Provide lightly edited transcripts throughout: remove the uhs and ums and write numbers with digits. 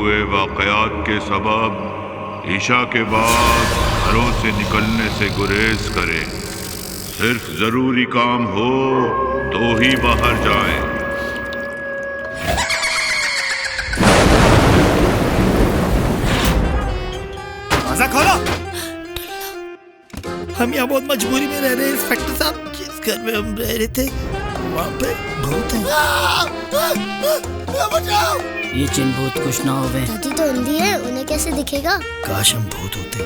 हुए वाक़यात के सबब ईशा के बाद घरों से निकलने से गुरेज करें। सिर्फ ज़रूरी काम हो तो ही बाहर जाएं। दरवाजा खोलो। हम यहाँ बहुत मजबूरी में रह रहे हैं इंस्पेक्टर साहब। जिस घर में हम रह रहे थे वहाँ पे भूत है। बचाओ। ये चिन भूत कुछ ना होवे। दादी तो अंधी है, उन्हें कैसे दिखेगा? काश हम भूत होते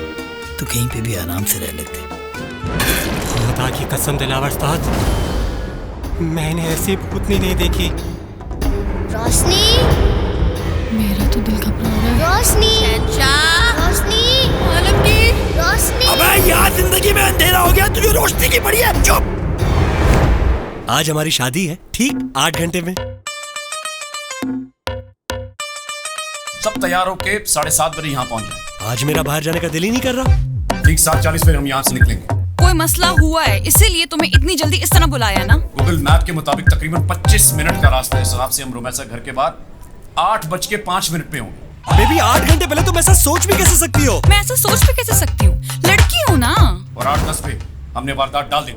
तो कहीं पे भी आराम से रह लेते। खुदा की कसम दिलावर साहब, मैंने ऐसी भूतनी नहीं देखी। रोशनी, मेरा तो दिल घबरा रहा है। रोशनी, रोशनी, रोशनी। अबे यार, जिंदगी में अंधेरा हो गया, तुझे रोशनी की पड़ी है। चुप। आज हमारी शादी है, ठीक 8 घंटे में। सब तैयार होके 7:30 बजे यहाँ पहुँच जाए। आज मेरा बाहर जाने का दिल ही नहीं कर रहा। ठीक 7:40 बजे हम यहाँ से निकलेंगे। कोई मसला हुआ है इसीलिए तुम्हें इतनी जल्दी इस तरह बुलाया ना? गूगल मैप के मुताबिक तकरीबन 25 मिनट का रास्ता है। इस हिसाब से हम रोमैसा घर के बाद 8:05 पे होंगे। बेबी 8 घंटे पहले तुम ऐसा सोच भी कैसे सकती हो? मैं ऐसा सोच भी कैसे सकती हूँ? लड़की हूँ ना। और 8:10 पे हमने वारदात डाल दी।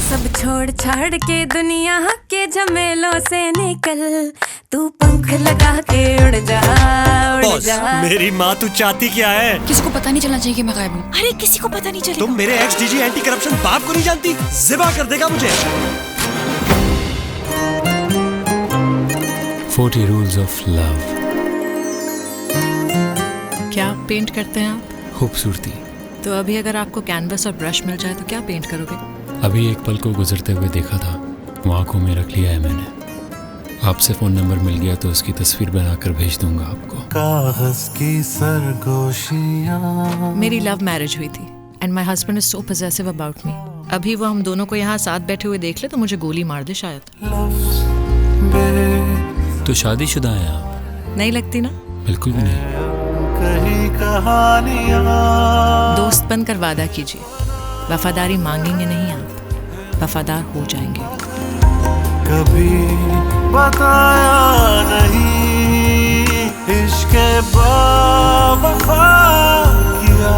सब छोड़ छाड़ के दुनिया के झमेलों से निकल, तू पंख लगा के उड़ जा, उड़ बॉस, जा। मेरी माँ, तू चाहती क्या है? किसी को पता नहीं चलना चाहिए कि मैं गायब हूँ। अरे किसी को पता नहीं चलेगा। तुम मेरे एक्स डीजी एंटी करप्शन बाप को नहीं जानती? जिबा कर देगा मुझे। 40 रूल्स ऑफ लव। क्या पेंट करते हैं आप? खूबसूरती। तो अभी अगर आपको कैनवस और ब्रश मिल जाए तो क्या पेंट करोगे? अभी एक पल को गुजरते हुए देखा था, वो आंखों में रख लिया है मैंने। आपसे फोन नंबर मिल गया तो उसकी तस्वीर बनाकर भेज दूंगा आपको। कागज की सरगोशियां। मेरी लव मैरिज हुई थी and my husband is so possessive about me. अभी वो हम दोनों को यहाँ साथ बैठे हुए देख ले तो मुझे गोली मार दे शायद। तो शादीशुदा हैं आप? नहीं लगती ना? बिल्कुल भी नहीं। दोस्त बनकर वादा कीजिए, वफादारी मांगेंगे नहीं, आप वफादार हो जाएंगे। कभी बताया नहीं इश्क़ बावफा किया